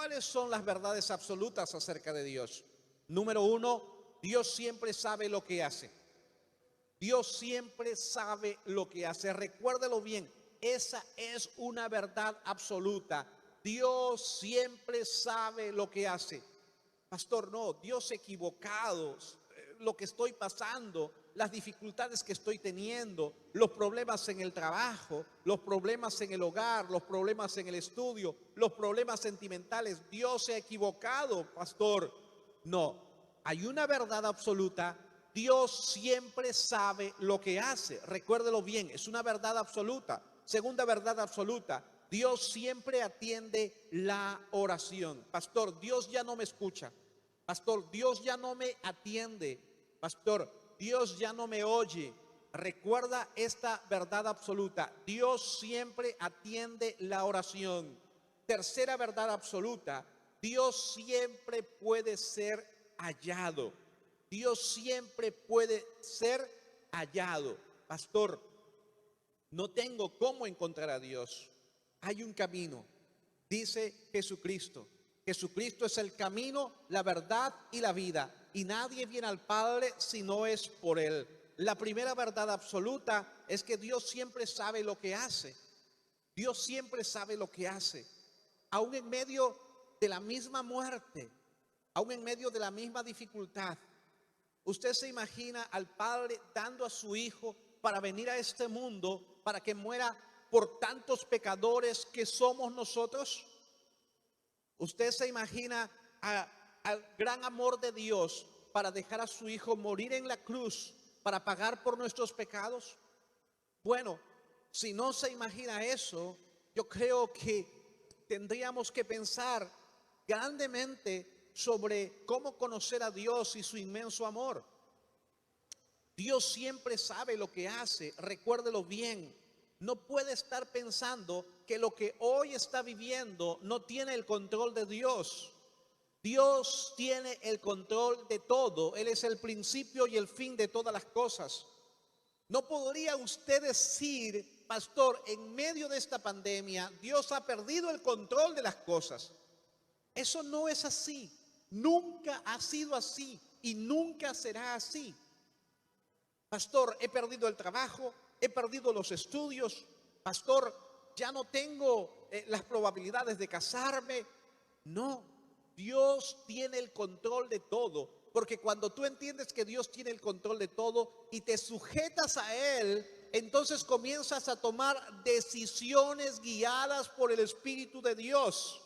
¿Cuáles son las verdades absolutas acerca de Dios? Número uno, Dios siempre sabe lo que hace. Dios siempre sabe lo que hace. Recuérdelo bien, esa es una verdad absoluta. Dios siempre sabe lo que hace. Pastor, no, Dios equivocado, lo que estoy pasando, las dificultades que estoy teniendo, los problemas en el trabajo, los problemas en el hogar, los problemas en el estudio, los problemas sentimentales. Dios se ha equivocado, pastor. No, hay una verdad absoluta. Dios siempre sabe lo que hace. Recuérdelo bien, es una verdad absoluta. Segunda verdad absoluta, Dios siempre atiende la oración. Pastor, Dios ya no me escucha. Pastor, Dios ya no me atiende. Pastor, Dios ya no me oye. Recuerda esta verdad absoluta. Dios siempre atiende la oración. Tercera verdad absoluta. Dios siempre puede ser hallado. Dios siempre puede ser hallado. Pastor, no tengo cómo encontrar a Dios. Hay un camino, dice Jesucristo. Jesucristo es el camino, la verdad y la vida. Y nadie viene al Padre si no es por Él. La primera verdad absoluta es que Dios siempre sabe lo que hace. Dios siempre sabe lo que hace. Aún en medio de la misma muerte, aún en medio de la misma dificultad, ¿usted se imagina al Padre dando a su Hijo para venir a este mundo, para que muera por tantos pecadores que somos nosotros? ¿Usted se imagina al gran amor de Dios para dejar a su Hijo morir en la cruz para pagar por nuestros pecados? Bueno, si no se imagina eso, yo creo que tendríamos que pensar grandemente sobre cómo conocer a Dios y su inmenso amor. Dios siempre sabe lo que hace, recuérdelo bien. No puede estar pensando que lo que hoy está viviendo no tiene el control de Dios. Dios tiene el control de todo. Él es el principio y el fin de todas las cosas. No podría usted decir, pastor, en medio de esta pandemia, Dios ha perdido el control de las cosas. Eso no es así. Nunca ha sido así y nunca será así. Pastor, he perdido el trabajo, he perdido los estudios. Pastor, ya no tengo las probabilidades de casarme. No, Dios tiene el control de todo. Porque cuando tú entiendes que Dios tiene el control de todo y te sujetas a Él, entonces comienzas a tomar decisiones guiadas por el Espíritu de Dios.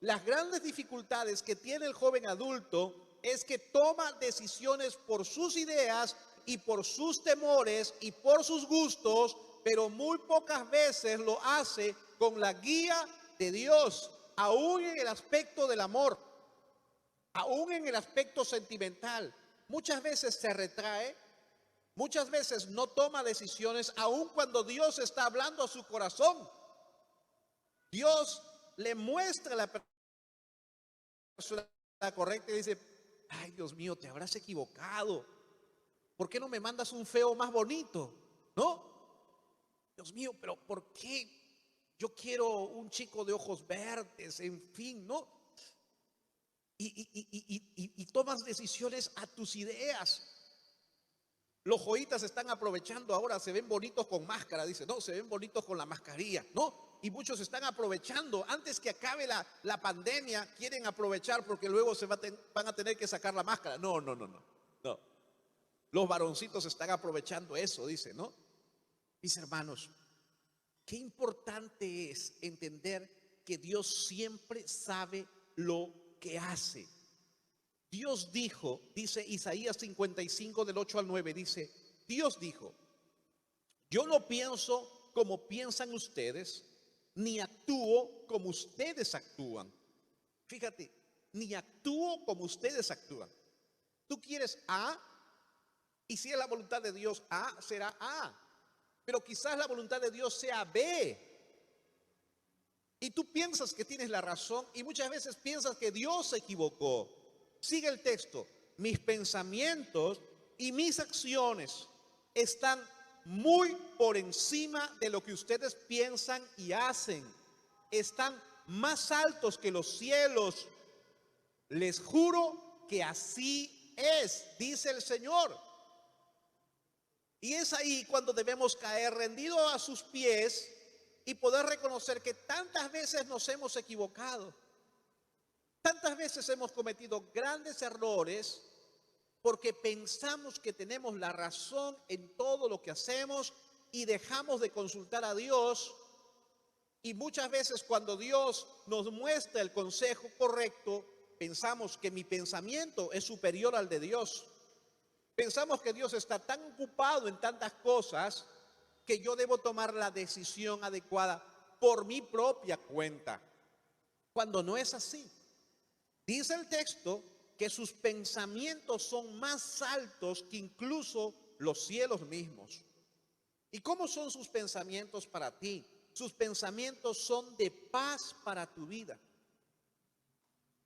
Las grandes dificultades que tiene el joven adulto es que toma decisiones por sus ideas y por sus temores y por sus gustos, pero muy pocas veces lo hace con la guía de Dios, aún en el aspecto del amor, aún en el aspecto sentimental. Muchas veces se retrae, muchas veces no toma decisiones, aún cuando Dios está hablando a su corazón. Dios le muestra la persona correcta y dice, ay Dios mío, te habrás equivocado. ¿Por qué no me mandas un feo más bonito? ¿No? Dios mío, pero ¿por qué? Yo quiero un chico de ojos verdes, en fin, ¿no? Y tomas decisiones a tus ideas. Los joitas están aprovechando ahora, se ven bonitos con máscara, dice, no, se ven bonitos con la mascarilla, ¿no? Y muchos están aprovechando, antes que acabe la pandemia, quieren aprovechar porque luego van a tener que sacar la máscara. No. Los varoncitos están aprovechando eso, dice, ¿no? Mis hermanos, qué importante es entender que Dios siempre sabe lo que hace. Dios dijo, dice Isaías 55 del 8 al 9, dice, Dios dijo, yo no pienso como piensan ustedes, ni actúo como ustedes actúan. Fíjate, ni actúo como ustedes actúan. Tú quieres A, y si es la voluntad de Dios A, será A. Pero quizás la voluntad de Dios sea B. Y tú piensas que tienes la razón y muchas veces piensas que Dios se equivocó. Sigue el texto. Mis pensamientos y mis acciones están muy por encima de lo que ustedes piensan y hacen. Están más altos que los cielos. Les juro que así es, dice el Señor. Y es ahí cuando debemos caer rendidos a sus pies y poder reconocer que tantas veces nos hemos equivocado. Tantas veces hemos cometido grandes errores porque pensamos que tenemos la razón en todo lo que hacemos y dejamos de consultar a Dios. Y muchas veces cuando Dios nos muestra el consejo correcto, pensamos que mi pensamiento es superior al de Dios. Pensamos que Dios está tan ocupado en tantas cosas que yo debo tomar la decisión adecuada por mi propia cuenta, cuando no es así. Dice el texto que sus pensamientos son más altos que incluso los cielos mismos. ¿Y cómo son sus pensamientos para ti? Sus pensamientos son de paz para tu vida.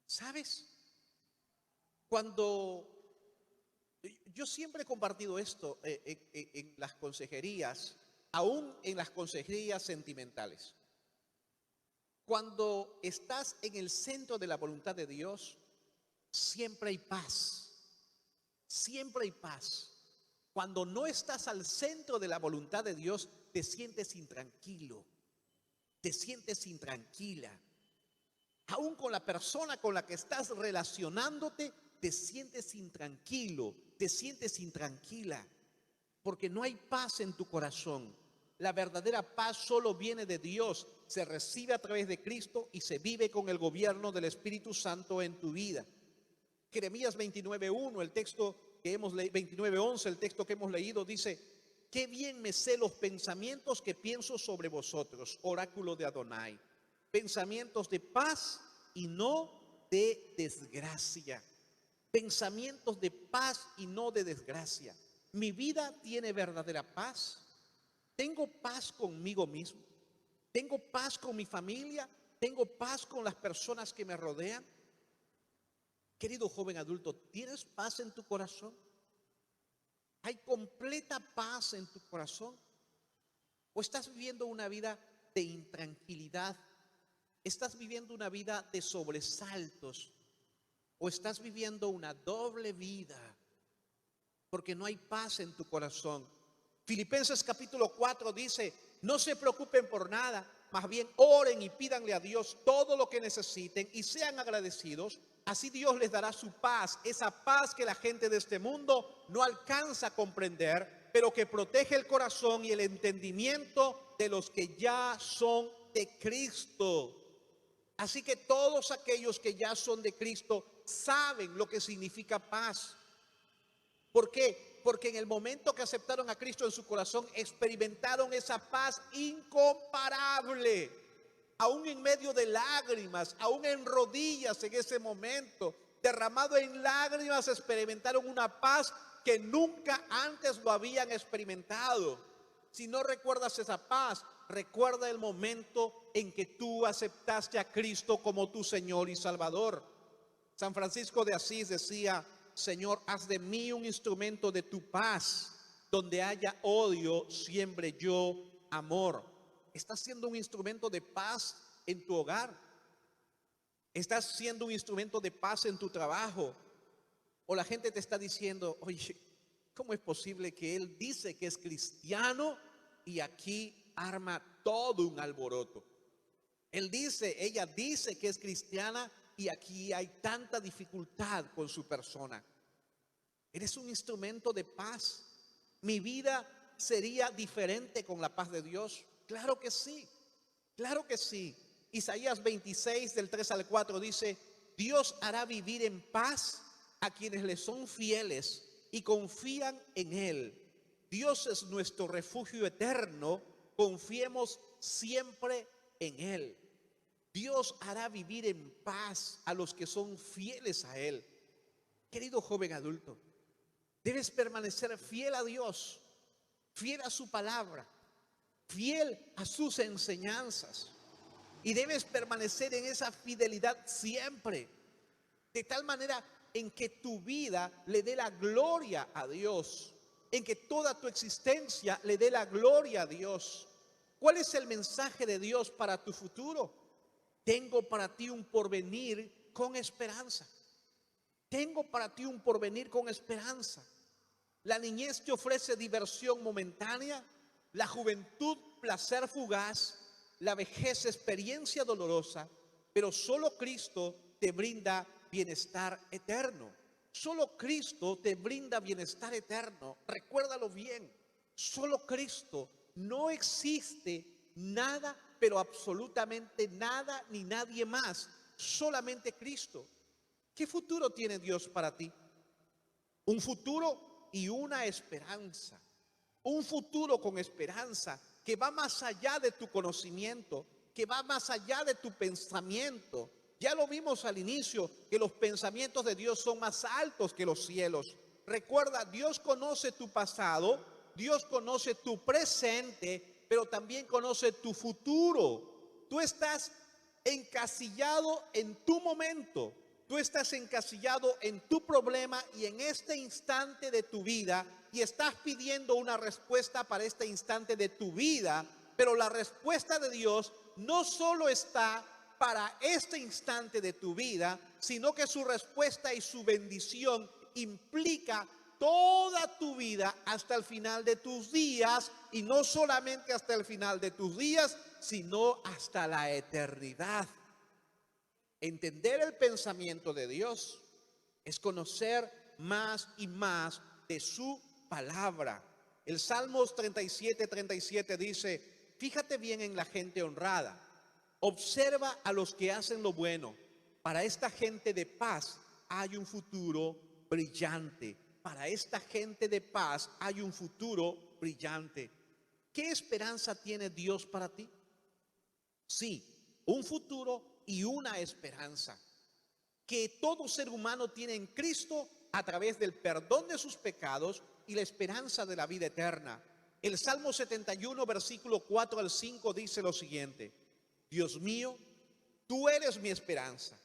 ¿Sabes? Cuando yo siempre he compartido esto en las consejerías, aún en las consejerías sentimentales. Cuando estás en el centro de la voluntad de Dios, siempre hay paz. Siempre hay paz. Cuando no estás al centro de la voluntad de Dios, te sientes intranquilo. Te sientes intranquila. Aún con la persona con la que estás relacionándote, te sientes intranquilo, te sientes intranquila, porque no hay paz en tu corazón. La verdadera paz solo viene de Dios, se recibe a través de Cristo y se vive con el gobierno del Espíritu Santo en tu vida. Jeremías 29:1, el texto que hemos leído, 29:11, el texto que hemos leído, dice: qué bien me sé los pensamientos que pienso sobre vosotros, oráculo de Adonai, pensamientos de paz y no de desgracia. Pensamientos de paz y no de desgracia. Mi vida tiene verdadera paz. Tengo paz conmigo mismo. Tengo paz con mi familia. Tengo paz con las personas que me rodean. Querido joven adulto, ¿tienes paz en tu corazón? ¿Hay completa paz en tu corazón? ¿O estás viviendo una vida de intranquilidad? ¿Estás viviendo una vida de sobresaltos? ¿O estás viviendo una doble vida? Porque no hay paz en tu corazón. Filipenses capítulo 4 dice: no se preocupen por nada, más bien oren y pídanle a Dios todo lo que necesiten y sean agradecidos. Así Dios les dará su paz, esa paz que la gente de este mundo no alcanza a comprender, pero que protege el corazón y el entendimiento de los que ya son de Cristo. Así que todos aquellos que ya son de Cristo saben lo que significa paz. ¿Por qué? Porque en el momento que aceptaron a Cristo en su corazón, experimentaron esa paz incomparable. Aún en medio de lágrimas, aún en rodillas en ese momento, derramado en lágrimas, experimentaron una paz que nunca antes lo habían experimentado. Si no recuerdas esa paz, recuerda el momento en que tú aceptaste a Cristo como tu Señor y Salvador. San Francisco de Asís decía: Señor, haz de mí un instrumento de tu paz. Donde haya odio, siembre yo amor. ¿Estás siendo un instrumento de paz en tu hogar? ¿Estás siendo un instrumento de paz en tu trabajo? ¿O la gente te está diciendo: oye, ¿cómo es posible que él dice que es cristiano y aquí arma todo un alboroto? Ella dice que es cristiana y aquí hay tanta dificultad con su persona. ¿Eres un instrumento de paz? ¿Mi vida sería diferente con la paz de Dios? Claro que sí, claro que sí. Isaías 26 del 3 al 4 dice: Dios hará vivir en paz a quienes le son fieles y confían en Él. Dios es nuestro refugio eterno, confiemos siempre en Él. Dios hará vivir en paz a los que son fieles a Él. Querido joven adulto, debes permanecer fiel a Dios, fiel a su palabra, fiel a sus enseñanzas. Y debes permanecer en esa fidelidad siempre, de tal manera en que tu vida le dé la gloria a Dios, en que toda tu existencia le dé la gloria a Dios. ¿Cuál es el mensaje de Dios para tu futuro? tengo para ti un porvenir con esperanza. Tengo para ti un porvenir con esperanza. La niñez te ofrece diversión momentánea, la juventud placer fugaz, la vejez experiencia dolorosa, pero solo Cristo te brinda bienestar eterno. Solo Cristo te brinda bienestar eterno. Recuérdalo bien, solo Cristo. No existe nada, pero absolutamente nada ni nadie más. Solamente Cristo. ¿Qué futuro tiene Dios para ti? Un futuro y una esperanza. Un futuro con esperanza que va más allá de tu conocimiento, que va más allá de tu pensamiento. Ya lo vimos al inicio, que los pensamientos de Dios son más altos que los cielos. Recuerda, Dios conoce tu pasado, Dios conoce tu presente, pero también conoce tu futuro. Tú estás encasillado en tu momento. Tú estás encasillado en tu problema y en este instante de tu vida, y estás pidiendo una respuesta para este instante de tu vida, pero la respuesta de Dios no solo está para este instante de tu vida, sino que su respuesta y su bendición implica toda tu vida hasta el final de tus días, y no solamente hasta el final de tus días, sino hasta la eternidad. Entender el pensamiento de Dios es conocer más y más de su palabra. El Salmos 37 dice: fíjate bien en la gente honrada, observa a los que hacen lo bueno. Para esta gente de paz hay un futuro brillante. Para esta gente de paz hay un futuro brillante. ¿Qué esperanza tiene Dios para ti? Sí, un futuro y una esperanza que todo ser humano tiene en Cristo a través del perdón de sus pecados y la esperanza de la vida eterna. El Salmo 71, versículo 4 al 5 dice lo siguiente: Dios mío, tú eres mi esperanza.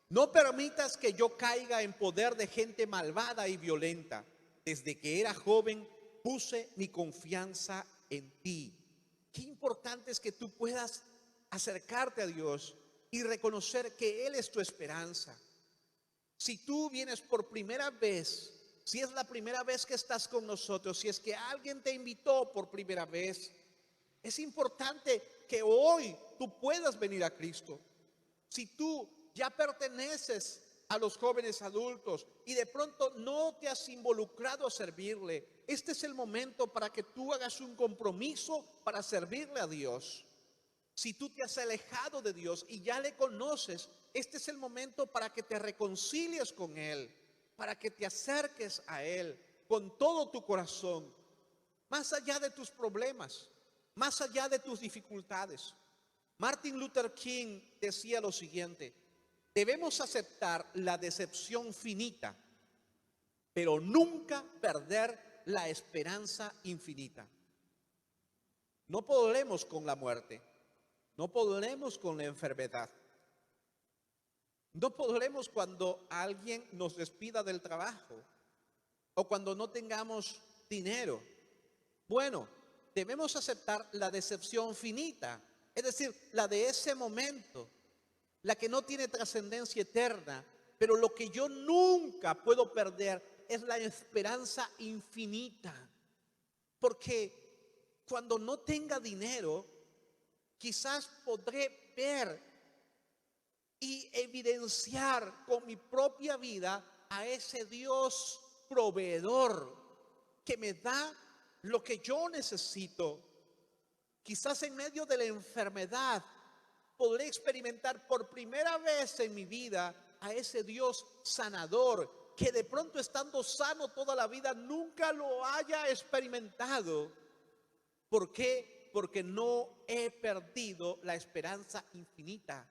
No permitas que yo caiga en poder de gente malvada y violenta. Desde que era joven puse mi confianza en ti. Qué importante es que tú puedas acercarte a Dios y reconocer que Él es tu esperanza. Si tú vienes por primera vez, si es la primera vez que estás con nosotros, si es que alguien te invitó por primera vez, es importante que hoy tú puedas venir a Cristo. Si tú ya perteneces a los jóvenes adultos y de pronto no te has involucrado a servirle, este es el momento para que tú hagas un compromiso para servirle a Dios. Si tú te has alejado de Dios y ya le conoces, este es el momento para que te reconcilies con Él, para que te acerques a Él con todo tu corazón, más allá de tus problemas, más allá de tus dificultades. Martin Luther King decía lo siguiente: debemos aceptar la decepción finita, pero nunca perder la esperanza infinita. No podremos con la muerte. No podremos con la enfermedad. No podremos cuando alguien nos despida del trabajo o cuando no tengamos dinero. Bueno, debemos aceptar la decepción finita, es decir, la de ese momento, la que no tiene trascendencia eterna. Pero lo que yo nunca puedo perder es la esperanza infinita. Porque cuando no tenga dinero, quizás podré ver y evidenciar con mi propia vida a ese Dios proveedor que me da lo que yo necesito. Quizás en medio de la enfermedad podré experimentar por primera vez en mi vida a ese Dios sanador que de pronto, estando sano toda la vida, nunca lo haya experimentado. ¿Por qué? Porque no he perdido la esperanza infinita.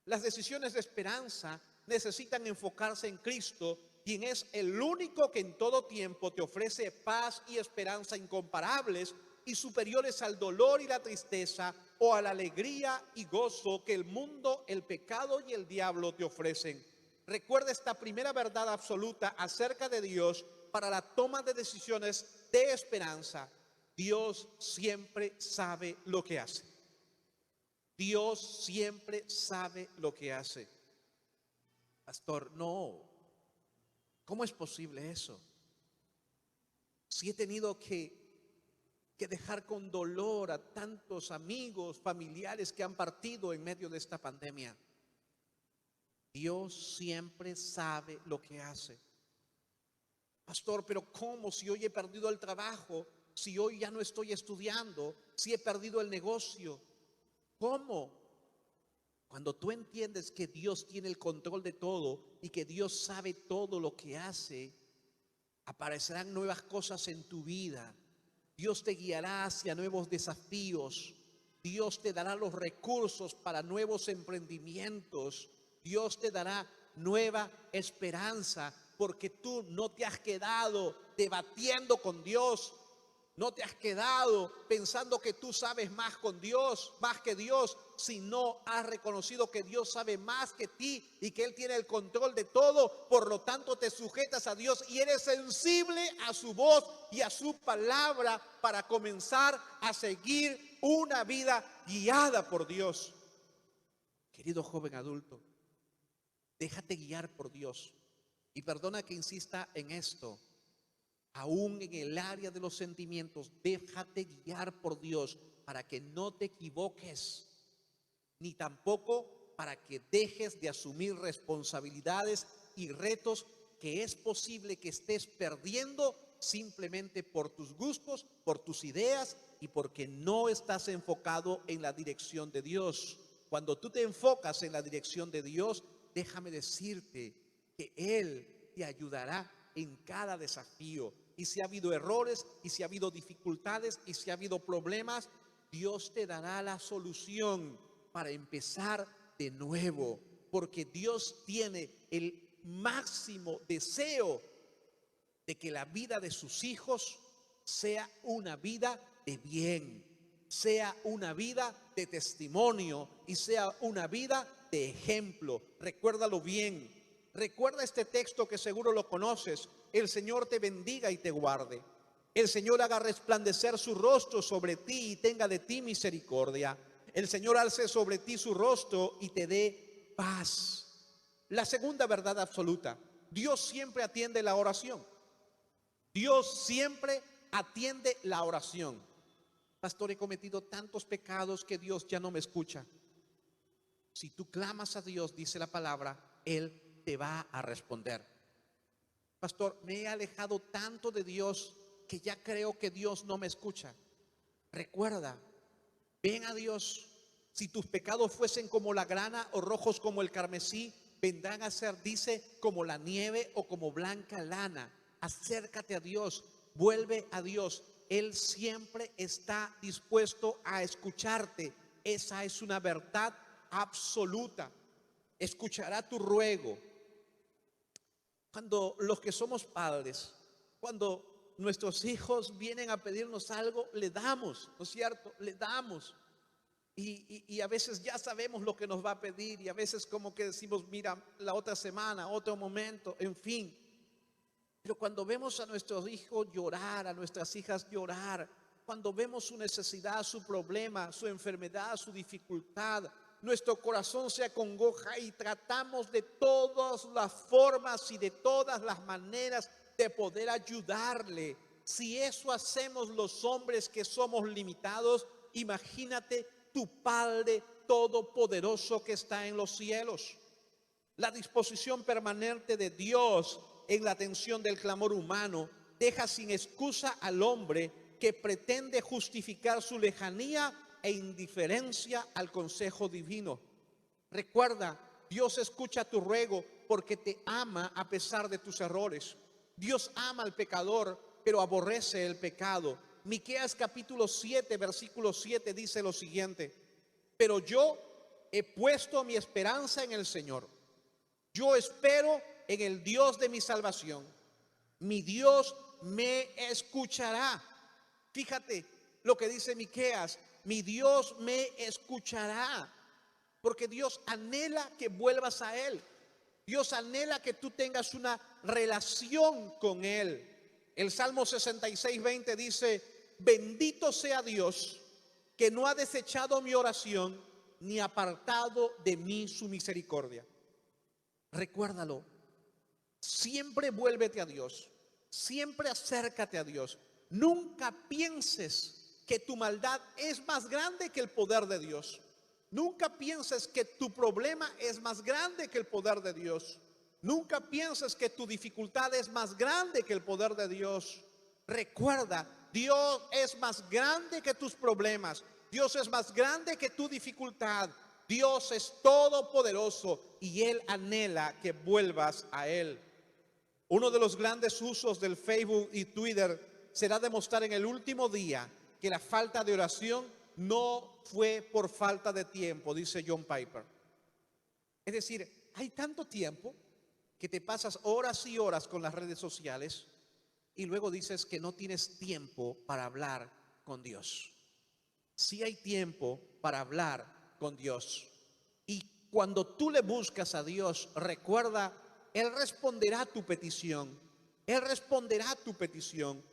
Las decisiones de esperanza necesitan enfocarse en Cristo, quien es el único que en todo tiempo te ofrece paz y esperanza incomparables y superiores al dolor y la tristeza, o a la alegría y gozo que el mundo, el pecado y el diablo te ofrecen. Recuerda esta primera verdad absoluta acerca de Dios para la toma de decisiones de esperanza: Dios siempre sabe lo que hace. Dios siempre sabe lo que hace. Pastor, no. ¿Cómo es posible eso? Si he tenido que dejar con dolor a tantos amigos, familiares que han partido en medio de esta pandemia. Dios siempre sabe lo que hace. Pastor, pero ¿cómo? Si hoy he perdido el trabajo, si hoy ya no estoy estudiando, si he perdido el negocio. ¿Cómo? Cuando tú entiendes que Dios tiene el control de todo y que Dios sabe todo lo que hace, aparecerán nuevas cosas en tu vida. Dios te guiará hacia nuevos desafíos. Dios te dará los recursos para nuevos emprendimientos. Dios te dará nueva esperanza, porque tú no te has quedado debatiendo con Dios. No te has quedado pensando que tú sabes más con Dios, más que Dios, sino has reconocido que Dios sabe más que ti y que Él tiene el control de todo. Por lo tanto, te sujetas a Dios y eres sensible a su voz y a su palabra para comenzar a seguir una vida guiada por Dios. Querido joven adulto, déjate guiar por Dios. Y perdona que insista en esto. Aún en el área de los sentimientos, déjate guiar por Dios para que no te equivoques, ni tampoco para que dejes de asumir responsabilidades y retos que es posible que estés perdiendo simplemente por tus gustos, por tus ideas y porque no estás enfocado en la dirección de Dios. Cuando tú te enfocas en la dirección de Dios, déjame decirte que Él te ayudará en cada desafío. Y si ha habido errores, y si ha habido dificultades, y si ha habido problemas, Dios te dará la solución para empezar de nuevo. Porque Dios tiene el máximo deseo de que la vida de sus hijos sea una vida de bien, sea una vida de testimonio y sea una vida de ejemplo. Recuérdalo bien. Recuerda este texto que seguro lo conoces. El Señor te bendiga y te guarde. El Señor haga resplandecer su rostro sobre ti y tenga de ti misericordia. El Señor alce sobre ti su rostro y te dé paz. La segunda verdad absoluta: Dios siempre atiende la oración. Dios siempre atiende la oración. Pastor, he cometido tantos pecados que Dios ya no me escucha. Si tú clamas a Dios, dice la palabra, Él te va a responder. Pastor, me he alejado tanto de Dios que ya creo que Dios no me escucha. Recuerda, ven a Dios. Si tus pecados fuesen como la grana o rojos como el carmesí, vendrán a ser, dice, como la nieve o como blanca lana. Acércate a Dios, vuelve a Dios. Él siempre está dispuesto a escucharte. Esa es una verdad absoluta. Escuchará tu ruego. Cuando los que somos padres, cuando nuestros hijos vienen a pedirnos algo, le damos, ¿no es cierto? Le damos. Y a veces ya sabemos lo que nos va a pedir y a veces como que decimos, mira, la otra semana, otro momento, en fin. Pero cuando vemos a nuestros hijos llorar, a nuestras hijas llorar, cuando vemos su necesidad, su problema, su enfermedad, su dificultad, nuestro corazón se acongoja y tratamos de todas las formas y de todas las maneras de poder ayudarle. Si eso hacemos los hombres que somos limitados, imagínate tu Padre todopoderoso que está en los cielos. La disposición permanente de Dios en la atención del clamor humano deja sin excusa al hombre que pretende justificar su lejanía e indiferencia al consejo divino. Recuerda, Dios escucha tu ruego porque te ama a pesar de tus errores. Dios ama al pecador, pero aborrece el pecado. Miqueas capítulo 7, versículo 7 dice lo siguiente: pero yo he puesto mi esperanza en el Señor. Yo espero en el Dios de mi salvación. Mi Dios me escuchará. Fíjate lo que dice Miqueas: mi Dios me escuchará, porque Dios anhela que vuelvas a Él. Dios anhela que tú tengas una relación con Él. El Salmo 66:20 dice: bendito sea Dios, que no ha desechado mi oración, ni apartado de mí su misericordia. Recuérdalo. Siempre vuélvete a Dios. Siempre acércate a Dios. Nunca pienses que tu maldad es más grande que el poder de Dios. Nunca pienses que tu problema es más grande que el poder de Dios. Nunca pienses que tu dificultad es más grande que el poder de Dios. Recuerda, Dios es más grande que tus problemas. Dios es más grande que tu dificultad. Dios es todopoderoso y Él anhela que vuelvas a Él. Uno de los grandes usos del Facebook y Twitter será demostrar en el último día que la falta de oración no fue por falta de tiempo, dice John Piper. Es decir, hay tanto tiempo que te pasas horas y horas con las redes sociales y luego dices que no tienes tiempo para hablar con Dios. Sí hay tiempo para hablar con Dios. Y cuando tú le buscas a Dios, recuerda, Él responderá a tu petición. Él responderá a tu petición.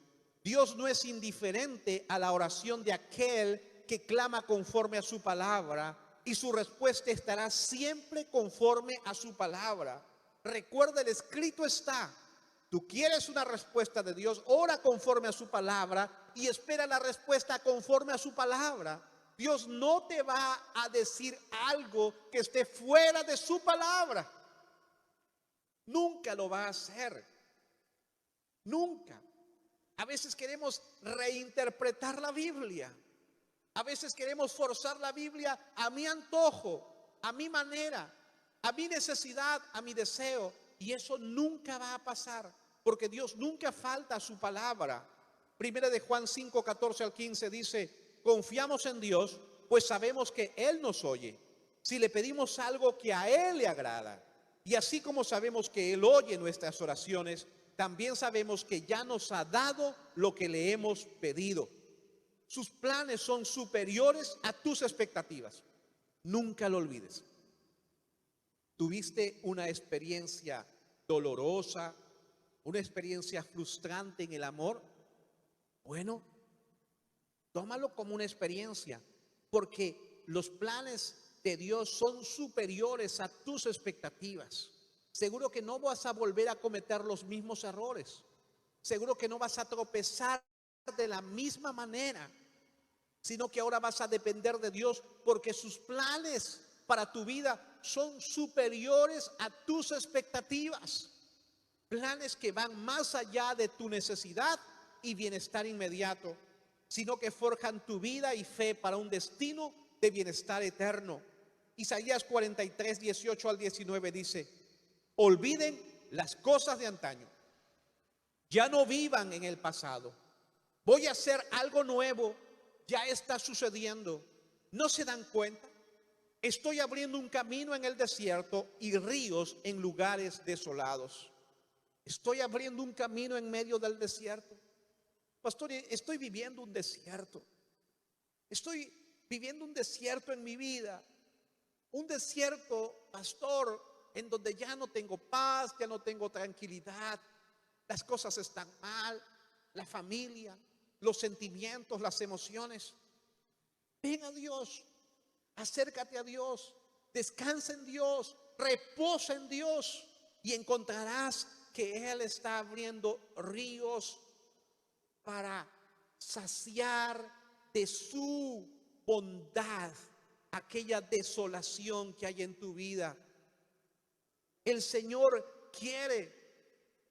Dios no es indiferente a la oración de aquel que clama conforme a su palabra, y su respuesta estará siempre conforme a su palabra. Recuerda, el escrito está. Tú quieres una respuesta de Dios, ora conforme a su palabra y espera la respuesta conforme a su palabra. Dios no te va a decir algo que esté fuera de su palabra. Nunca lo va a hacer. Nunca. A veces queremos reinterpretar la Biblia. A veces queremos forzar la Biblia a mi antojo, a mi manera, a mi necesidad, a mi deseo. Y eso nunca va a pasar, porque Dios nunca falta a su palabra. Primera de Juan 5, 14 al 15 dice: confiamos en Dios, pues sabemos que Él nos oye, si le pedimos algo que a Él le agrada. Y así como sabemos que Él oye nuestras oraciones, también sabemos que ya nos ha dado lo que le hemos pedido. Sus planes son superiores a tus expectativas. Nunca lo olvides. ¿Tuviste una experiencia dolorosa, una experiencia frustrante en el amor? Bueno, tómalo como una experiencia, porque los planes de Dios son superiores a tus expectativas. Seguro que no vas a volver a cometer los mismos errores. Seguro que no vas a tropezar de la misma manera, sino que ahora vas a depender de Dios, porque sus planes para tu vida son superiores a tus expectativas. Planes que van más allá de tu necesidad y bienestar inmediato, sino que forjan tu vida y fe para un destino de bienestar eterno. Isaías 43, 18 al 19 dice: olviden las cosas de antaño, ya no vivan en el pasado. Voy a hacer algo nuevo, ya está sucediendo. ¿No se dan cuenta? Estoy abriendo un camino en el desierto y ríos en lugares desolados. Estoy abriendo un camino en medio del desierto. Pastor, estoy viviendo un desierto. Estoy viviendo un desierto en mi vida. Un desierto, pastor, en donde ya no tengo paz, ya no tengo tranquilidad. Las cosas están mal, la familia, los sentimientos, las emociones. Ven a Dios, acércate a Dios, descansa en Dios, reposa en Dios y encontrarás que Él está abriendo ríos para saciar de su bondad aquella desolación que hay en tu vida. El Señor quiere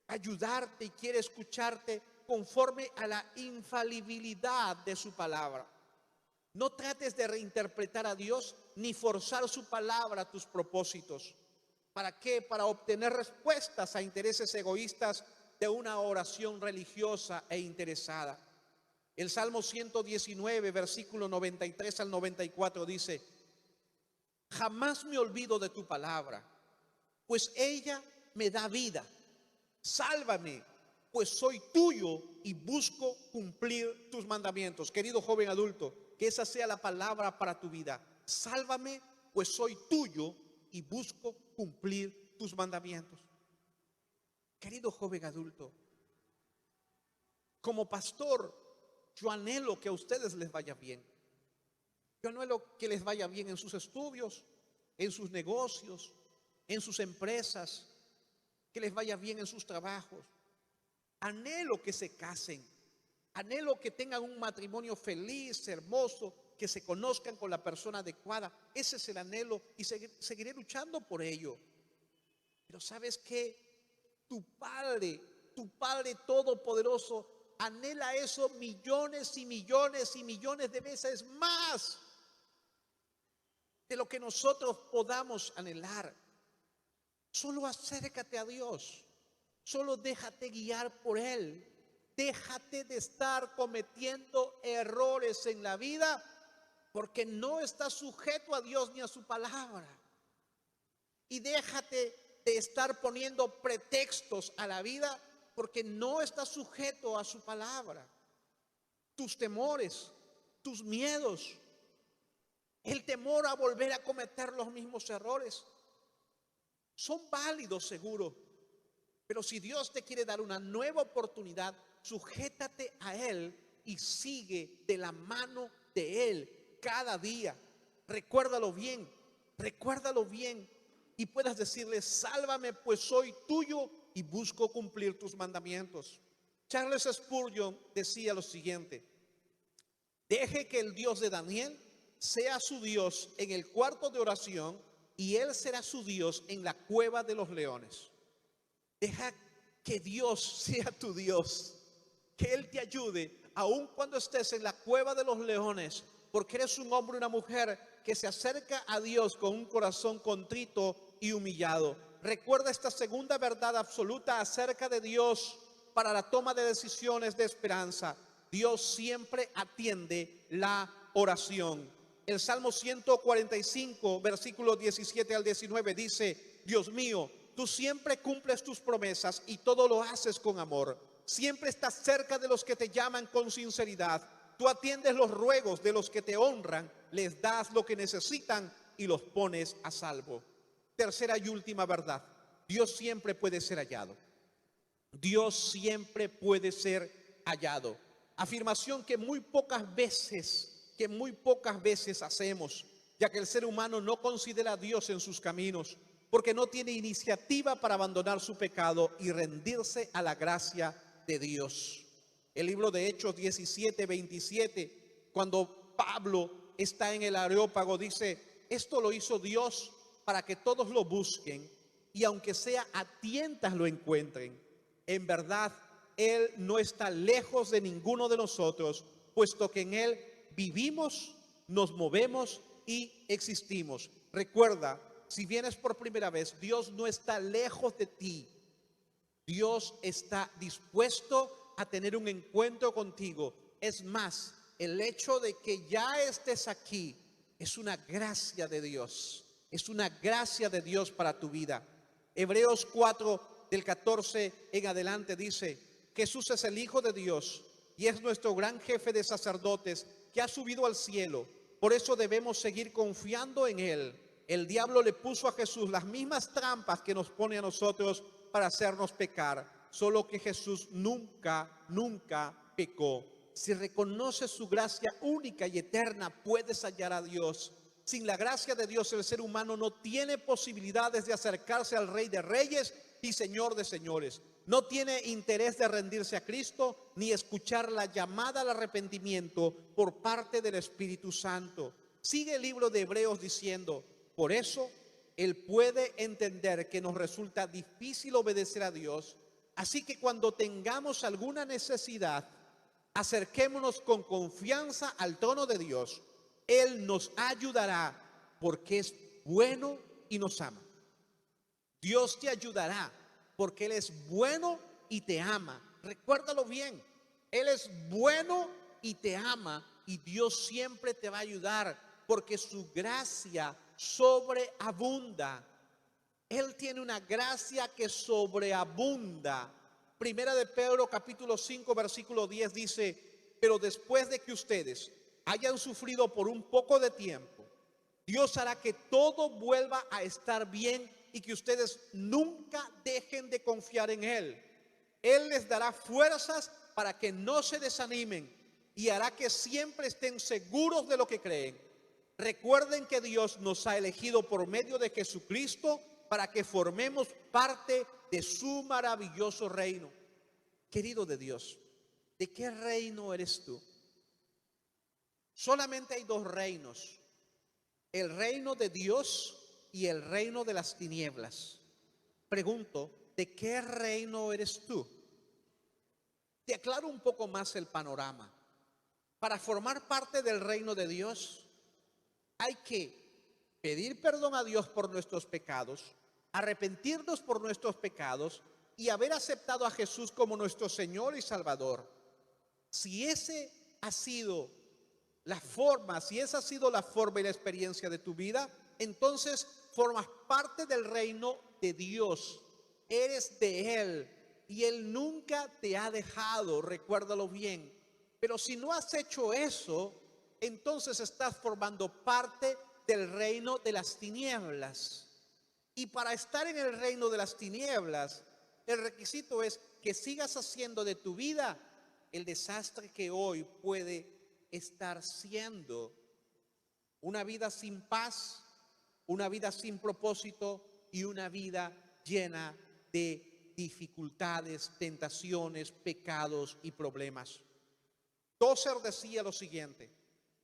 ayudarte y quiere escucharte conforme a la infalibilidad de su palabra. No trates de reinterpretar a Dios ni forzar su palabra a tus propósitos. ¿Para qué? Para obtener respuestas a intereses egoístas de una oración religiosa e interesada. El Salmo 119, versículo 93 al 94 dice: jamás me olvido de tu palabra, pues ella me da vida. Sálvame, pues soy tuyo y busco cumplir tus mandamientos. Querido joven adulto, que esa sea la palabra para tu vida. Sálvame, pues soy tuyo y busco cumplir tus mandamientos. Querido joven adulto, como pastor, yo anhelo que a ustedes les vaya bien. Yo anhelo que les vaya bien en sus estudios, en sus negocios, en sus empresas, que les vaya bien en sus trabajos. Anhelo que se casen, anhelo que tengan un matrimonio feliz, hermoso, que se conozcan con la persona adecuada. Ese es el anhelo y seguiré luchando por ello. Pero ¿sabes qué? Tu Padre Todopoderoso anhela eso millones y millones y millones de veces más de lo que nosotros podamos anhelar. Solo acércate a Dios, solo déjate guiar por Él. Déjate de estar cometiendo errores en la vida porque no estás sujeto a Dios ni a su palabra. Y déjate de estar poniendo pretextos a la vida porque no estás sujeto a su palabra. Tus temores, tus miedos, el temor a volver a cometer los mismos errores son válidos, seguro. Pero si Dios te quiere dar una nueva oportunidad, sujétate a Él y sigue de la mano de Él cada día. Recuérdalo bien y puedas decirle: sálvame, pues soy tuyo y busco cumplir tus mandamientos. Charles Spurgeon decía lo siguiente: deje que el Dios de Daniel sea su Dios en el cuarto de oración y Él será su Dios en la cueva de los leones. Deja que Dios sea tu Dios, que Él te ayude aun cuando estés en la cueva de los leones, porque eres un hombre o una mujer que se acerca a Dios con un corazón contrito y humillado. Recuerda esta segunda verdad absoluta acerca de Dios para la toma de decisiones de esperanza: Dios siempre atiende la oración. El Salmo 145, versículos 17 al 19 dice: Dios mío, tú siempre cumples tus promesas y todo lo haces con amor. Siempre estás cerca de los que te llaman con sinceridad. Tú atiendes los ruegos de los que te honran, les das lo que necesitan y los pones a salvo. Tercera y última verdad: Dios siempre puede ser hallado. Dios siempre puede ser hallado. Afirmación que muy pocas veces hacemos, ya que el ser humano no considera a Dios en sus caminos, porque no tiene iniciativa para abandonar su pecado y rendirse a la gracia de Dios. El libro de Hechos 17:27, cuando Pablo está en el Areópago, dice: esto lo hizo Dios para que todos lo busquen y aunque sea a tientas lo encuentren. En verdad, Él no está lejos de ninguno de nosotros, puesto que en Él vivimos, nos movemos y existimos. Recuerda, si vienes por primera vez, Dios no está lejos de ti. Dios está dispuesto a tener un encuentro contigo. Es más, el hecho de que ya estés aquí es una gracia de Dios. Es una gracia de Dios para tu vida. Hebreos 4, del 14 en adelante dice: Jesús es el Hijo de Dios y es nuestro gran jefe de sacerdotes que ha subido al cielo. Por eso debemos seguir confiando en Él. El diablo le puso a Jesús las mismas trampas que nos pone a nosotros para hacernos pecar, solo que Jesús nunca pecó. Si reconoces su gracia única y eterna, puedes hallar a Dios. Sin la gracia de Dios, el ser humano no tiene posibilidades de acercarse al Rey de Reyes y Señor de Señores. No tiene interés de rendirse a Cristo ni escuchar la llamada al arrepentimiento por parte del Espíritu Santo. Sigue el libro de Hebreos diciendo: por eso Él puede entender que nos resulta difícil obedecer a Dios. Así que cuando tengamos alguna necesidad, acerquémonos con confianza al trono de Dios. Él nos ayudará porque es bueno y nos ama. Dios te ayudará porque Él es bueno y te ama. Recuérdalo bien. Él es bueno y te ama, y Dios siempre te va a ayudar porque su gracia sobreabunda. Él tiene una gracia que sobreabunda. Primera de Pedro capítulo 5 versículo 10 dice: pero después de que ustedes hayan sufrido por un poco de tiempo, Dios hará que todo vuelva a estar bien y que ustedes nunca dejen de confiar en Él. Él les dará fuerzas para que no se desanimen y hará que siempre estén seguros de lo que creen. Recuerden que Dios nos ha elegido por medio de Jesucristo para que formemos parte de su maravilloso reino. Querido de Dios, ¿de qué reino eres tú? Solamente hay dos reinos: el reino de Dios y el reino de las tinieblas. Pregunto, ¿de qué reino eres tú? Te aclaro un poco más el panorama. Para formar parte del reino de Dios, hay que pedir perdón a Dios por nuestros pecados, arrepentirnos por nuestros pecados y haber aceptado a Jesús como nuestro Señor y Salvador. Si ese ha sido la forma, si esa ha sido la forma y la experiencia de tu vida, entonces formas parte del reino de Dios. Eres de Él y Él nunca te ha dejado, recuérdalo bien. Pero si no has hecho eso, entonces estás formando parte del reino de las tinieblas. Y para estar en el reino de las tinieblas, el requisito es que sigas haciendo de tu vida el desastre que hoy puede estar siendo: una vida sin paz, una vida sin propósito y una vida llena de dificultades, tentaciones, pecados y problemas. Tozer decía lo siguiente: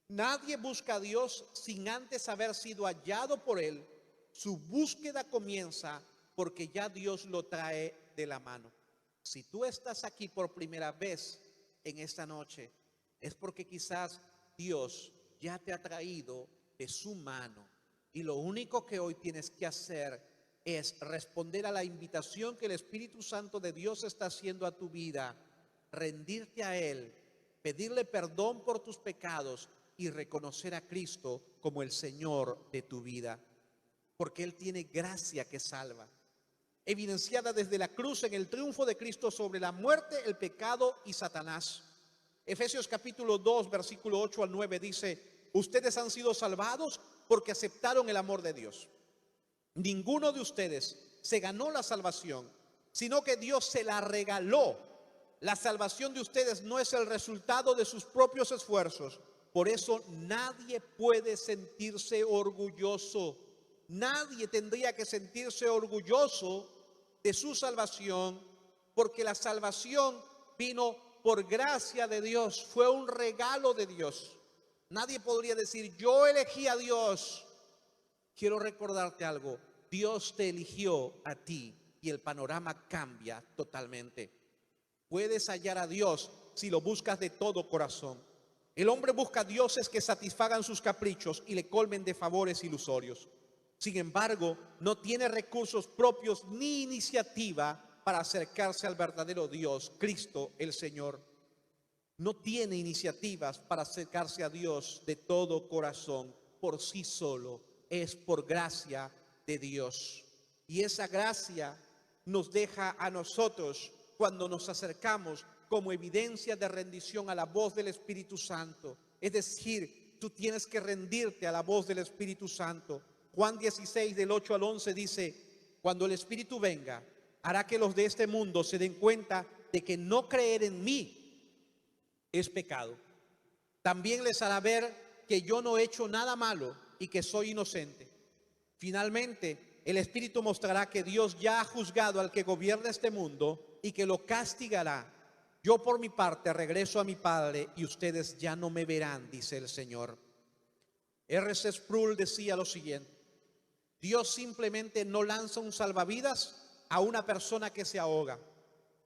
nadie busca a Dios sin antes haber sido hallado por Él. Su búsqueda comienza porque ya Dios lo trae de la mano. Si tú estás aquí por primera vez en esta noche, es porque quizás Dios ya te ha traído de su mano. Y lo único que hoy tienes que hacer es responder a la invitación que el Espíritu Santo de Dios está haciendo a tu vida, rendirte a Él, pedirle perdón por tus pecados y reconocer a Cristo como el Señor de tu vida, porque Él tiene gracia que salva, evidenciada desde la cruz en el triunfo de Cristo sobre la muerte, el pecado y Satanás. Efesios capítulo 2, versículo 8 al 9 dice: ustedes han sido salvados porque aceptaron el amor de Dios. Ninguno de ustedes se ganó la salvación, sino que Dios se la regaló. La salvación de ustedes no es el resultado de sus propios esfuerzos. Por eso nadie puede sentirse orgulloso. Nadie tendría que sentirse orgulloso de su salvación, porque la salvación vino por gracia de Dios, fue un regalo de Dios. Nadie podría decir: yo elegí a Dios. Quiero recordarte algo: Dios te eligió a ti y el panorama cambia totalmente. Puedes hallar a Dios si lo buscas de todo corazón. El hombre busca dioses que satisfagan sus caprichos y le colmen de favores ilusorios. Sin embargo, no tiene recursos propios ni iniciativa para acercarse al verdadero Dios, Cristo el Señor. No tiene iniciativas para acercarse a Dios de todo corazón por sí solo. Es por gracia de Dios. Y esa gracia nos deja a nosotros, cuando nos acercamos, como evidencia de rendición a la voz del Espíritu Santo. Es decir, tú tienes que rendirte a la voz del Espíritu Santo. Juan 16, del 8 al 11 dice: cuando el Espíritu venga, hará que los de este mundo se den cuenta de que no creer en mí es pecado. También les hará ver que yo no he hecho nada malo y que soy inocente. Finalmente, el Espíritu mostrará que Dios ya ha juzgado al que gobierna este mundo y que lo castigará. Yo por mi parte regreso a mi Padre y ustedes ya no me verán, dice el Señor. R.C. Sproul decía lo siguiente: Dios simplemente no lanza un salvavidas a una persona que se ahoga.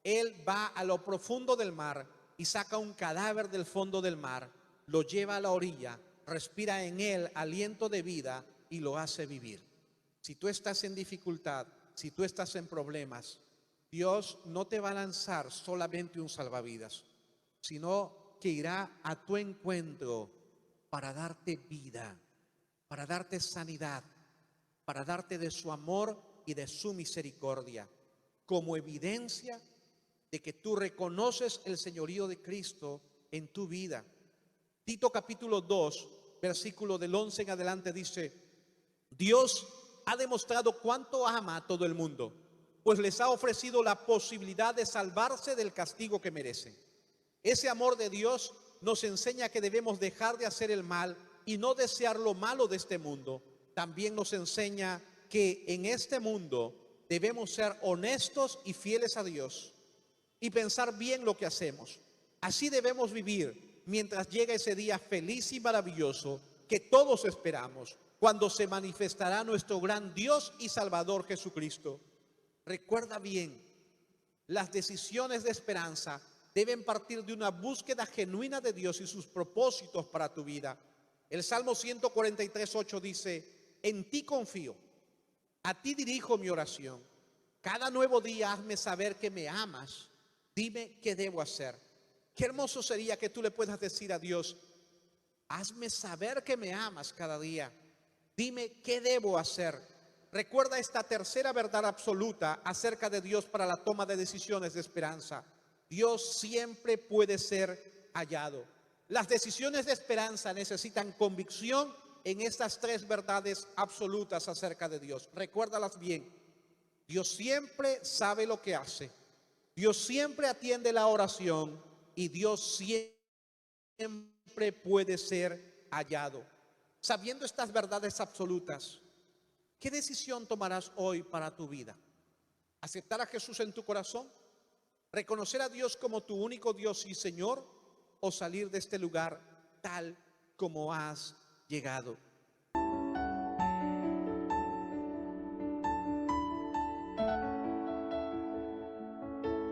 Él va a lo profundo del mar y saca un cadáver del fondo del mar, lo lleva a la orilla, respira en él aliento de vida y lo hace vivir. Si tú estás en dificultad, si tú estás en problemas, Dios no te va a lanzar solamente un salvavidas, sino que irá a tu encuentro para darte vida, para darte sanidad, para darte de su amor y de su misericordia, como evidencia de que tú reconoces el señorío de Cristo en tu vida. Tito capítulo 2, versículo del 11 en adelante dice: Dios ha demostrado cuánto ama a todo el mundo, pues les ha ofrecido la posibilidad de salvarse del castigo que merecen. Ese amor de Dios nos enseña que debemos dejar de hacer el mal y no desear lo malo de este mundo, también nos enseña que en este mundo debemos ser honestos y fieles a Dios y pensar bien lo que hacemos. Así debemos vivir mientras llega ese día feliz y maravilloso que todos esperamos, cuando se manifestará nuestro gran Dios y Salvador Jesucristo. Recuerda bien, las decisiones de esperanza deben partir de una búsqueda genuina de Dios y sus propósitos para tu vida. El Salmo 143:8 dice: en ti confío, a ti dirijo mi oración. Cada nuevo día hazme saber que me amas. Dime qué debo hacer. Qué hermoso sería que tú le puedas decir a Dios: hazme saber que me amas cada día. Dime qué debo hacer. Recuerda esta tercera verdad absoluta acerca de Dios para la toma de decisiones de esperanza. Dios siempre puede ser hallado. Las decisiones de esperanza necesitan convicción en estas tres verdades absolutas acerca de Dios. Recuérdalas bien. Dios siempre sabe lo que hace. Dios siempre atiende la oración y Dios siempre puede ser hallado. Sabiendo estas verdades absolutas, ¿qué decisión tomarás hoy para tu vida? ¿Aceptar a Jesús en tu corazón? ¿Reconocer a Dios como tu único Dios y Señor? ¿O salir de este lugar tal como has llegado?